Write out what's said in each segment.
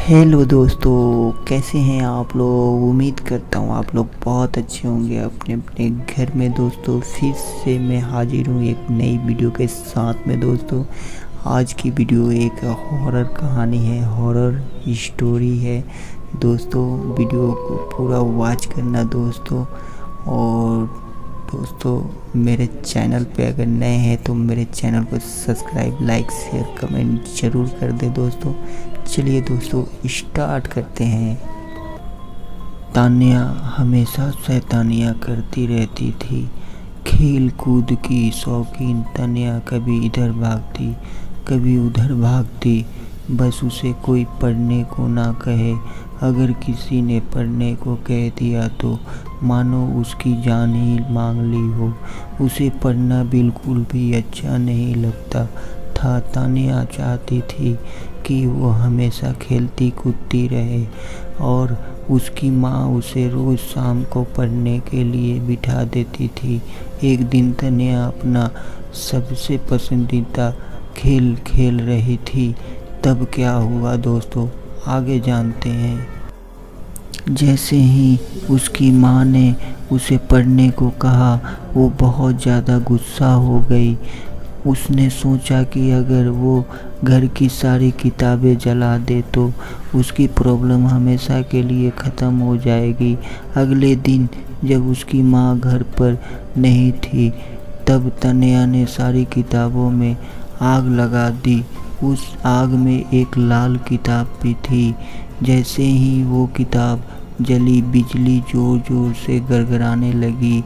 Hello दोस्तों, कैसे हैं आप लोग। उम्मीद करता हूँ आप लोग बहुत अच्छे होंगे अपने अपने घर में। दोस्तों फिर से मैं हाजिर हूँ एक नई वीडियो के साथ में। दोस्तों आज की वीडियो एक हॉरर कहानी है, हॉरर स्टोरी है। दोस्तों वीडियो को पूरा वॉच करना दोस्तों। और दोस्तों मेरे चैनल पे अगर नए हैं तो मेरे चैनल को सब्सक्राइब, लाइक, शेयर, कमेंट ज़रूर कर दें दोस्तों। चलिए दोस्तों स्टार्ट करते हैं। तान्या हमेशा शैतानियाँ करती रहती थी। खेल कूद की शौकीन तान्या कभी इधर भागती कभी उधर भागती। बस उसे कोई पढ़ने को ना कहे। अगर किसी ने पढ़ने को कह दिया तो मानो उसकी जान ही मांग ली हो। उसे पढ़ना बिल्कुल भी अच्छा नहीं लगता था। तान्या चाहती थी कि वो हमेशा खेलती कूदती रहे और उसकी माँ उसे रोज़ शाम को पढ़ने के लिए बिठा देती थी। एक दिन तान्या अपना सबसे पसंदीदा खेल खेल रही थी। तब क्या हुआ दोस्तों, आगे जानते हैं। जैसे ही उसकी माँ ने उसे पढ़ने को कहा वो बहुत ज़्यादा गुस्सा हो गई। उसने सोचा कि अगर वो घर की सारी किताबें जला दे तो उसकी प्रॉब्लम हमेशा के लिए ख़त्म हो जाएगी। अगले दिन जब उसकी माँ घर पर नहीं थी तब तान्या ने सारी किताबों में आग लगा दी। उस आग में एक लाल किताब भी थी। जैसे ही वो किताब जली बिजली ज़ोर ज़ोर से गड़गड़ाने लगी,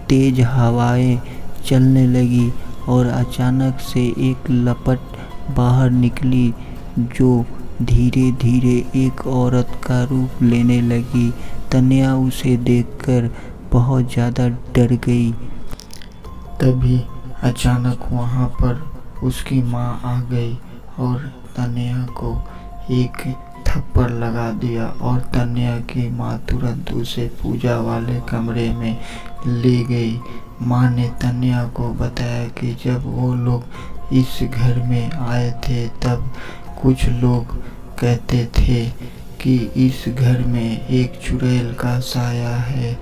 तेज़ हवाएं चलने लगी और अचानक से एक लपट बाहर निकली जो धीरे धीरे एक औरत का रूप लेने लगी। तान्या उसे देखकर बहुत ज़्यादा डर गई। तभी अचानक वहाँ पर उसकी माँ आ गई और तान्या को एक थप्पड़ लगा दिया और तान्या की माँ तुरंत उसे पूजा वाले कमरे में ले गई। माँ ने तान्या को बताया कि जब वो लोग इस घर में आए थे तब कुछ लोग कहते थे कि इस घर में एक चुड़ैल का साया है।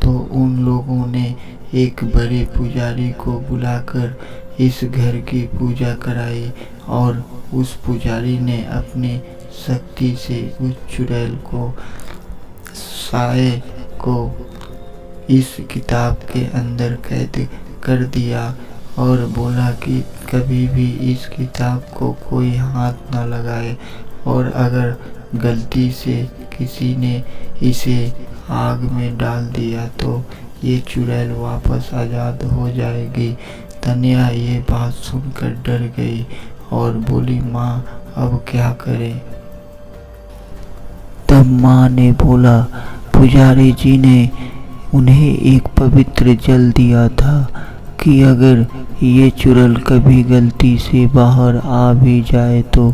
तो उन लोगों ने एक बड़े पुजारी को बुलाकर इस घर की पूजा कराई और उस पुजारी ने अपनी शक्ति से उस चुड़ैल को साए को इस किताब के अंदर कैद कर दिया और बोला कि कभी भी इस किताब को कोई हाथ न लगाए और अगर गलती से किसी ने इसे आग में डाल दिया तो ये चुड़ैल वापस आज़ाद हो जाएगी। तान्या ये बात सुनकर डर गई और बोली, माँ अब क्या करें। तब माँ ने बोला, पुजारी जी ने उन्हें एक पवित्र जल दिया था कि अगर ये चुड़ैल कभी गलती से बाहर आ भी जाए तो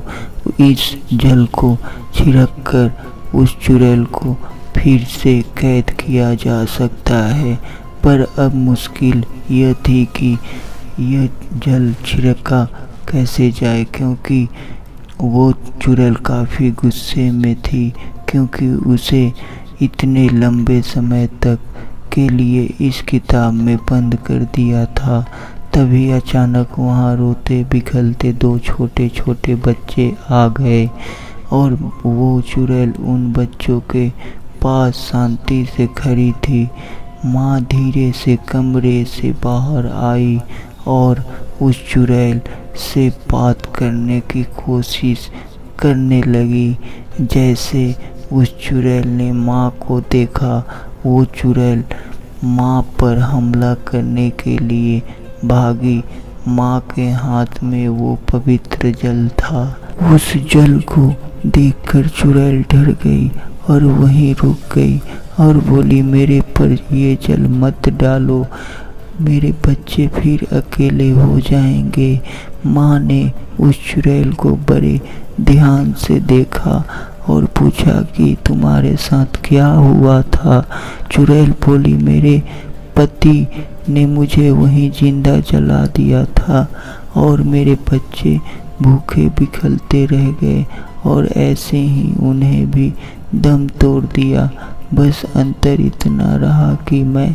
इस जल को छिड़क कर उस चुड़ैल को फिर से कैद किया जा सकता है। पर अब मुश्किल यह थी कि यह जल छिड़का कैसे जाए, क्योंकि वो चुड़ैल काफ़ी गुस्से में थी क्योंकि उसे इतने लंबे समय तक के लिए इस किताब में बंद कर दिया था। तभी अचानक वहाँ रोते बिखरते दो छोटे छोटे बच्चे आ गए और वो चुड़ैल उन बच्चों के पास शांति से खड़ी थी। माँ धीरे से कमरे से बाहर आई और उस चुड़ैल से बात करने की कोशिश करने लगी। जैसे उस चुड़ैल ने माँ को देखा वो चुड़ैल माँ पर हमला करने के लिए भागी। माँ के हाथ में वो पवित्र जल था। उस जल को देखकर चुड़ैल डर गई और वहीं रुक गई और बोली, मेरे पर ये जल मत डालो, मेरे बच्चे फिर अकेले हो जाएंगे। माँ ने उस चुड़ैल को बड़े ध्यान से देखा और पूछा कि तुम्हारे साथ क्या हुआ था। चुड़ैल बोली, मेरे पति ने मुझे वहीं जिंदा जला दिया था और मेरे बच्चे भूखे बिखरते रह गए और ऐसे ही उन्हें भी दम तोड़ दिया। बस अंतर इतना रहा कि मैं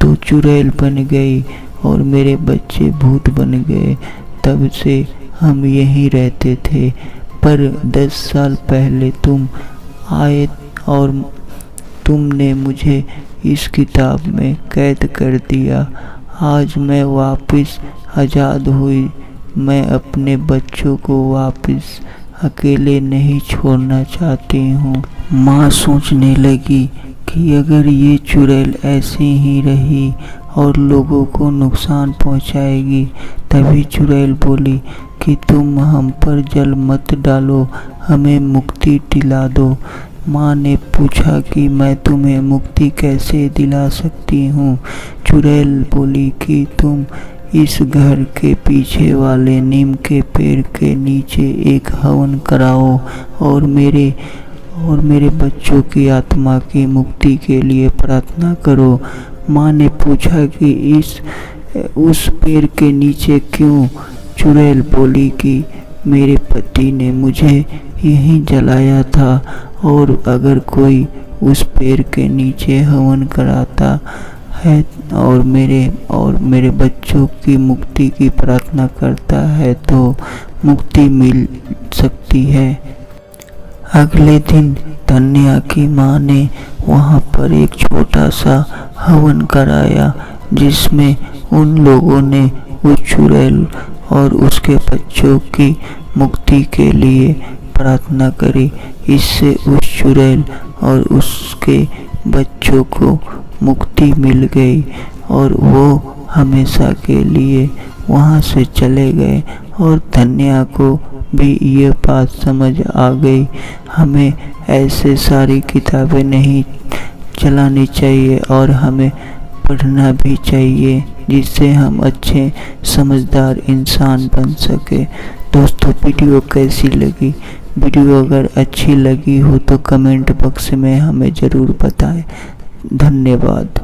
तो चुड़ैल बन गई और मेरे बच्चे भूत बन गए। तब से हम यहीं रहते थे, पर 10 साल पहले तुम आए और तुमने मुझे इस किताब में कैद कर दिया। आज मैं वापस आज़ाद हुई। मैं अपने बच्चों को वापस अकेले नहीं छोड़ना चाहती हूँ। माँ सोचने लगी कि अगर ये चुड़ैल ऐसे ही रही और लोगों को नुकसान पहुँचाएगी। तभी चुड़ैल बोली कि तुम हम पर जल मत डालो, हमें मुक्ति दिला दो। माँ ने पूछा कि मैं तुम्हें मुक्ति कैसे दिला सकती हूँ। चुड़ैल बोली कि तुम इस घर के पीछे वाले नीम के पेड़ के नीचे एक हवन कराओ और मेरे बच्चों की आत्मा की मुक्ति के लिए प्रार्थना करो। माँ ने पूछा कि उस पेड़ के नीचे क्यों? चुड़ैल बोली कि मेरे पति ने मुझे यहीं जलाया था और अगर कोई उस पेड़ के नीचे हवन कराता है और मेरे बच्चों की मुक्ति की प्रार्थना करता है तो मुक्ति मिल सकती है। अगले दिन धन्या की माँ ने वहाँ पर एक छोटा सा हवन कराया, जिसमें उन लोगों ने उस चुड़ैल और उसके बच्चों की मुक्ति के लिए प्रार्थना करी। इससे उस चुड़ैल और उसके बच्चों को मुक्ति मिल गई और वो हमेशा के लिए वहाँ से चले गए। और धन्या को भी ये बात समझ आ गई, हमें ऐसे सारी किताबें नहीं चलानी चाहिए और हमें पढ़ना भी चाहिए, जिससे हम अच्छे समझदार इंसान बन सके। दोस्तों, वीडियो कैसी लगी? वीडियो अगर अच्छी लगी हो तो कमेंट बॉक्स में हमें ज़रूर बताएं। धन्यवाद।